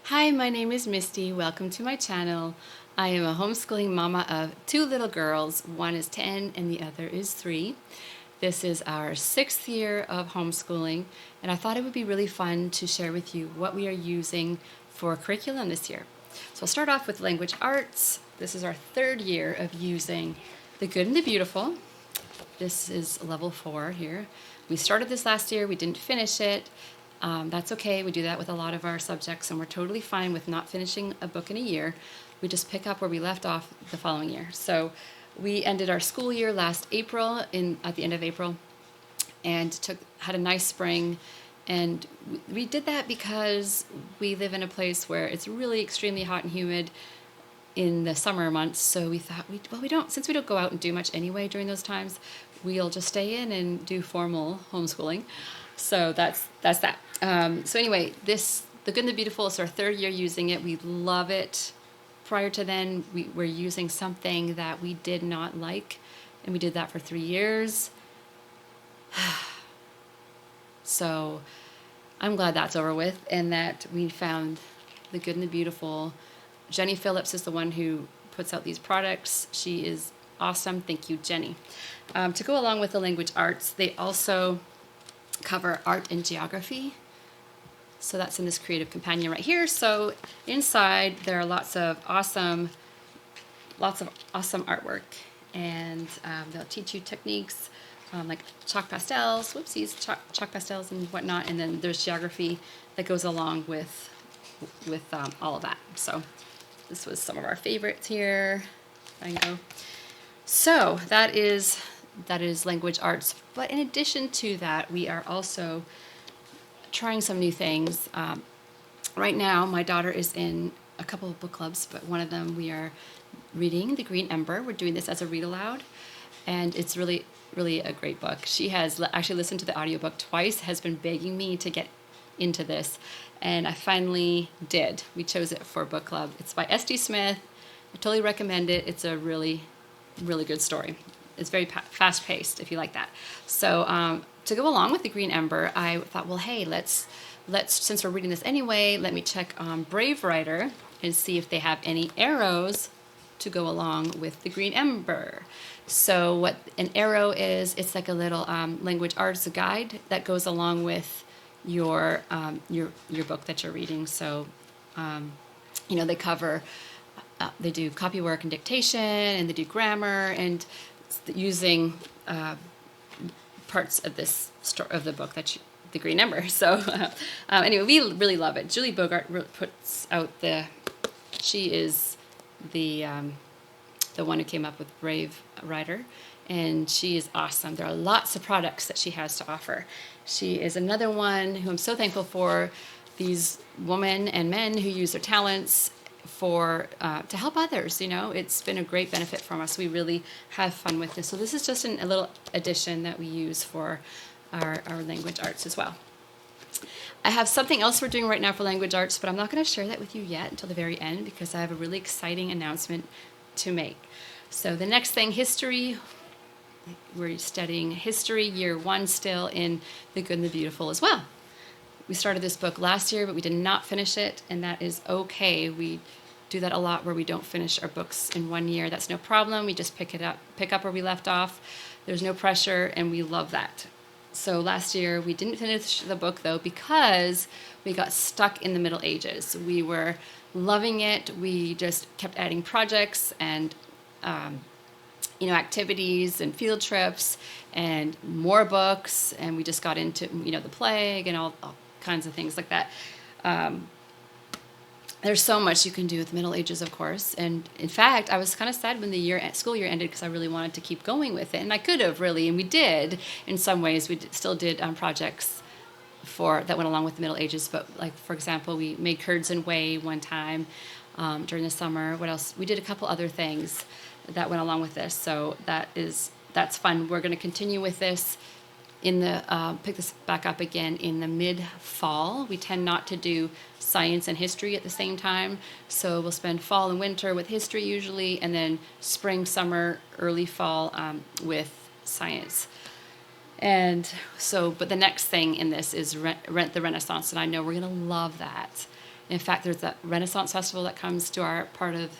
Hi, my name is Misty. Welcome to my channel. I am a homeschooling mama of two little girls. One is 10 and the other is 3. This is our 6th year of homeschooling, and I thought it would be really fun to share with you what we are using for curriculum this year. So I'll start off with language arts. This is our 3rd year of using The Good and the Beautiful. This is level 4 here. We started this last year, we didn't finish it. That's okay, we do that with a lot of our subjects, and we're totally fine with not finishing a book in a year. We just pick up where we left off the following year. So we ended our school year last April, at the end of April, and had a nice spring. And we did that because we live in a place where it's really extremely hot and humid in the summer months. So we thought, since we don't go out and do much anyway during those times, we'll just stay in and do formal homeschooling. So that's that. So anyway, The Good and the Beautiful is our 3rd year using it. We love it. Prior to then, we were using something that we did not like, and we did that for 3 years. So I'm glad that's over with, and that we found The Good and the Beautiful. Jenny Phillips is the one who puts out these products. She is awesome. Thank you, Jenny. To go along with the language arts, they also cover art and geography. So that's in this creative companion right here. So inside there are lots of awesome artwork, and they'll teach you techniques like chalk pastels, chalk pastels and whatnot. And then there's geography that goes along with all of that. So this was some of our favorites here. I go. So that is language arts. But in addition to that, we are also trying some new things. Right now, my daughter is in a couple of book clubs, but one of them we are reading The Green Ember. We're doing this as a read aloud, and it's really, really a great book. She has actually listened to the audiobook twice, has been begging me to get into this, and I finally did. We chose it for book club. It's by S.D. Smith. I totally recommend it. It's a really, really good story. It's very fast-paced, if you like that. So to go along with The Green Ember, I thought, well, hey, let's since we're reading this anyway, let me check on Brave Writer and see if they have any arrows to go along with The Green Ember. So what an arrow is, it's like a little language arts guide that goes along with your book that you're reading. So they cover. They do copywork and dictation, and they do grammar, and using parts of of the book The Green Ember. So anyway, we really love it. Julie Bogart puts out she is the one who came up with Brave Writer, and she is awesome. There are lots of products that she has to offer. She is another one who I'm so thankful for, these women and men who use their talents to help others. It's been a great benefit from us. We really have fun with this. So this is just a little addition that we use for our language arts as well. I have something else we're doing right now for language arts, but I'm not going to share that with you yet until the very end, because I have a really exciting announcement to make. So the next thing, history. We're studying history year 1 still in The Good and the Beautiful as well. We started this book last year, but we did not finish it, and that is okay. We do that a lot where we don't finish our books in 1 year. That's no problem. We just pick up where we left off. There's no pressure, and we love that. So last year we didn't finish the book, though, because we got stuck in the Middle Ages. We were loving it. We just kept adding projects and activities and field trips and more books, and we just got into the plague and all kinds of things like that. There's so much you can do with the Middle Ages, of course, and in fact, I was kind of sad when the school year ended, because I really wanted to keep going with it, and I could have really, and we did in some ways. We still did projects that went along with the Middle Ages, but like, for example, we made curds and whey one time during the summer. What else? We did a couple other things that went along with this, so that's fun. We're going to continue with this pick this back up again in the mid-fall. We tend not to do science and history at the same time, so we'll spend fall and winter with history usually, and then spring, summer, early fall with science. And so, but the next thing in this is Rent the Renaissance, and I know we're going to love that. In fact, there's a Renaissance Festival that comes to our part of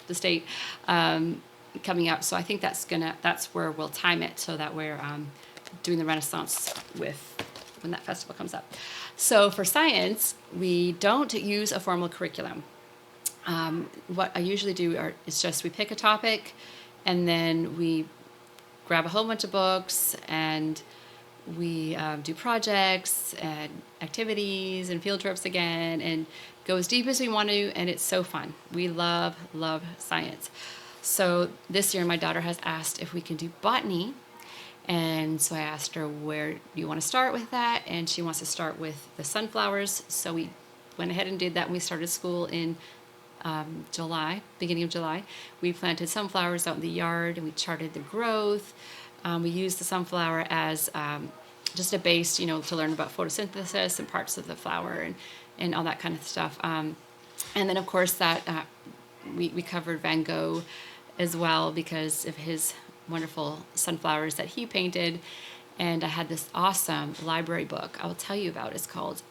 the state coming up. So I think that's where we'll time it so that we're doing the Renaissance with when that festival comes up. So for science, we don't use a formal curriculum. What I usually do is just we pick a topic, and then we grab a whole bunch of books, and we do projects and activities and field trips again, and go as deep as we want to, and it's so fun. We love science. So this year my daughter has asked if we can do botany, and so I asked her, where do you want to start with that? And she wants to start with the sunflowers. So we went ahead and did that, and we started school in July, beginning of July. We planted sunflowers out in the yard, and we charted the growth. We used the sunflower as just a base, to learn about photosynthesis and parts of the flower and all that kind of stuff. And then, of course, that we covered Van Gogh as well because of his wonderful sunflowers that he painted. And I had this awesome library book I will tell you about. It's called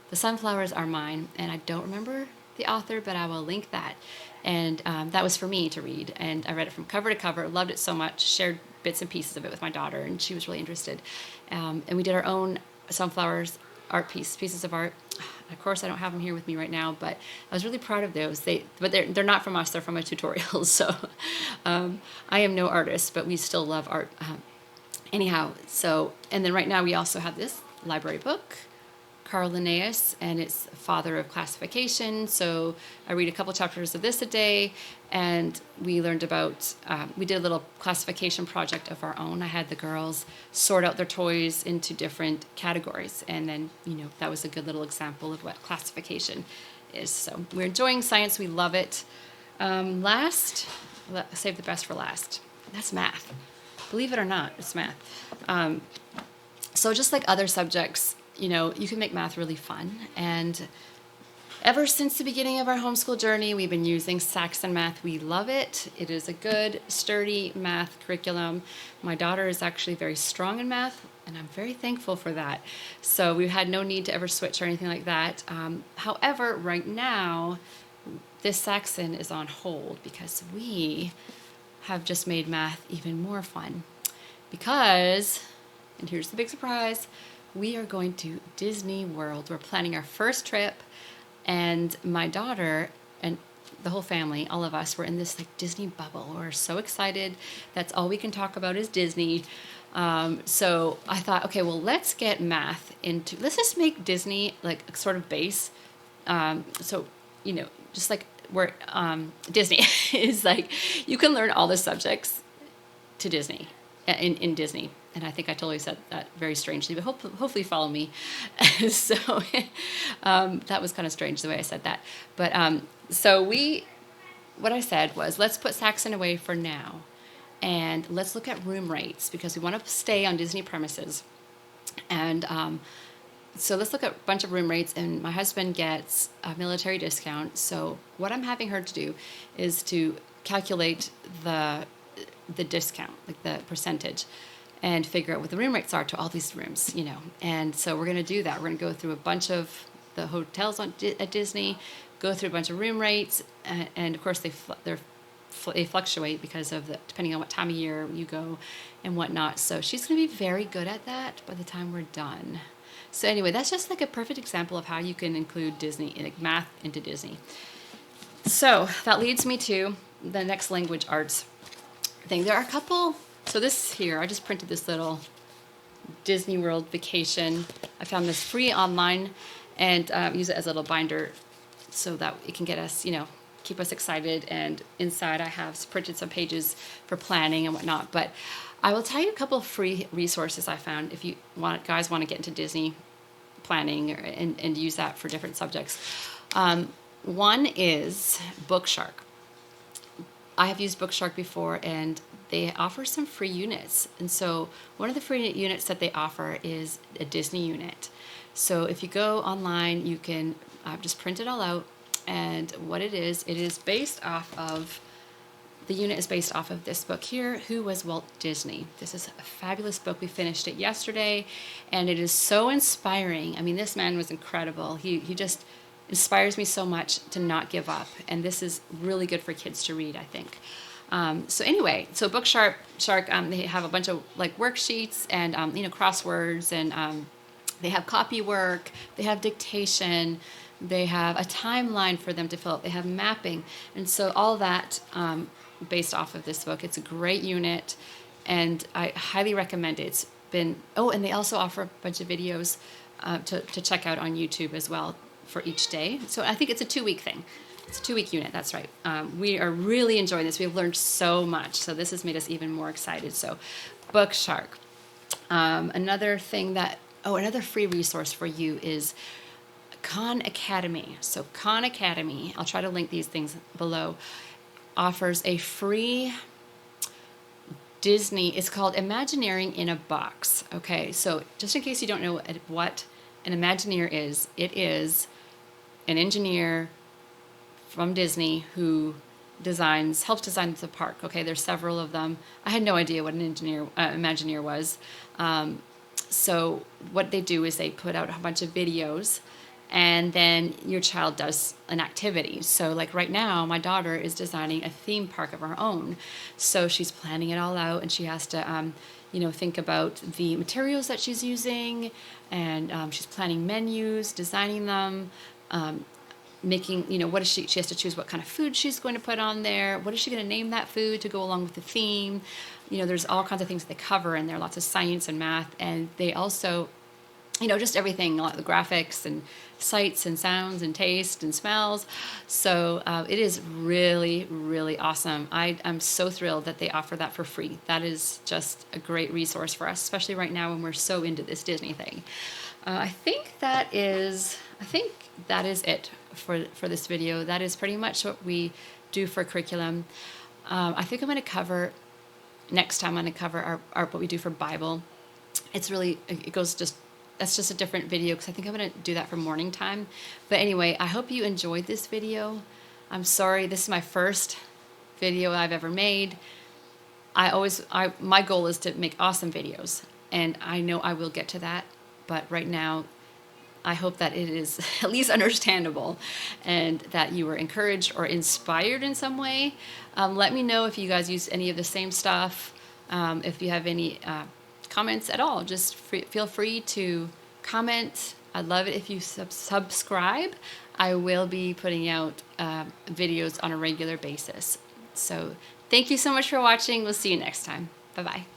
The Sunflowers Are Mine, and I don't remember the author, but I will link that. And that was for me to read, and I read it from cover to cover, loved it so much, shared bits and pieces of it with my daughter, and she was really interested. And we did our own sunflowers pieces of art. Of course, I don't have them here with me right now, but I was really proud of those. But they're not from us; they're from a tutorial. So I am no artist, but we still love art. Anyhow, and then right now we also have this library book, Carl Linnaeus, and it's Father of Classification. So I read a couple chapters of this a day, and we learned about, we did a little classification project of our own. I had the girls sort out their toys into different categories, and then, that was a good little example of what classification is. So we're enjoying science. We love it. Save the best for last. That's math. Believe it or not, it's math. So just like other subjects, you can make math really fun. And ever since the beginning of our homeschool journey, we've been using Saxon Math. We love it. It is a good, sturdy math curriculum. My daughter is actually very strong in math, and I'm very thankful for that. So we've had no need to ever switch or anything like that. However, right now, this Saxon is on hold because we have just made math even more fun. Because, and here's the big surprise, we are going to Disney World. We're planning our first trip, and my daughter and the whole family, all of us, we're in this Disney bubble. We're so excited. That's all we can talk about is Disney. So I thought, okay, well, let's get math let's just make Disney like a sort of base. Just like where Disney is like, you can learn all the subjects to Disney, in Disney. And I think I totally said that very strangely, but hopefully follow me. So that was kind of strange the way I said that. But what I said was, let's put Saxon away for now, and let's look at room rates because we want to stay on Disney premises. And so let's look at a bunch of room rates, and my husband gets a military discount. So what I'm having her to do is to calculate the discount, like the percentage, and figure out what the room rates are to all these rooms, And so we're going to do that. We're going to go through a bunch of the hotels at Disney, go through a bunch of room rates, and of course they fluctuate because of depending on what time of year you go and whatnot. So she's going to be very good at that by the time we're done. So anyway, that's just like a perfect example of how you can include Disney, like math into Disney. So that leads me to the next language arts thing. There are a couple. So this here, I just printed this little Disney World vacation. I found this free online, and use it as a little binder so that it can get us, keep us excited. And inside I have printed some pages for planning and whatnot. But I will tell you a couple of free resources I found if you guys want to get into Disney planning and use that for different subjects. One is Bookshark. I have used Bookshark before, and they offer some free units. And so one of the free units that they offer is a Disney unit. So if you go online, you can just print it all out. And what it is based off of the unit is based off of this book here, Who Was Walt Disney? This is a fabulous book. We finished it yesterday, and it is so inspiring. I mean, this man was incredible. He just inspires me so much to not give up, and this is really good for kids to read, I think. So anyway, so Book Shark, they have a bunch of like worksheets and crosswords, and they have copy work, they have dictation, they have a timeline for them to fill out, they have mapping, and so all that based off of this book. It's a great unit, and I highly recommend it. It's been and they also offer a bunch of videos to check out on YouTube as well for each day. So I think it's a 2-week thing. It's a 2-week unit, that's right. We are really enjoying this. We've learned so much, so this has made us even more excited. So Book Shark. Another free resource for you is Khan Academy. So Khan Academy, I'll try to link these things below, offers a free Disney, it's called Imagineering in a Box. Okay, so just in case you don't know what an Imagineer is, it is an engineer from Disney who helps design the park. Okay, there's several of them. I had no idea what an Imagineer was. So what they do is they put out a bunch of videos, and then your child does an activity. So like right now, my daughter is designing a theme park of her own. So she's planning it all out, and she has to, think about the materials that she's using, and she's planning menus, designing them, making, what is she has to choose what kind of food she's going to put on there. What is she going to name that food to go along with the theme? There's all kinds of things they cover in there, lots of science and math, and they also, just everything, a lot of the graphics and sights and sounds and taste and smells. So it is really, really awesome. I'm so thrilled that they offer that for free. That is just a great resource for us, especially right now when we're so into this Disney thing. I think that is it for this video. That is pretty much what we do for curriculum. I think I'm going to cover next time. I'm going to cover our what we do for Bible. That's just a different video because I think I'm going to do that for morning time. But anyway, I hope you enjoyed this video. I'm sorry, this is my first video I've ever made. My goal is to make awesome videos, and I know I will get to that. But right now, I hope that it is at least understandable and that you were encouraged or inspired in some way. Let me know if you guys use any of the same stuff. If you have any comments at all, just feel free to comment. I'd love it if you subscribe. I will be putting out videos on a regular basis. So thank you so much for watching. We'll see you next time. Bye-bye.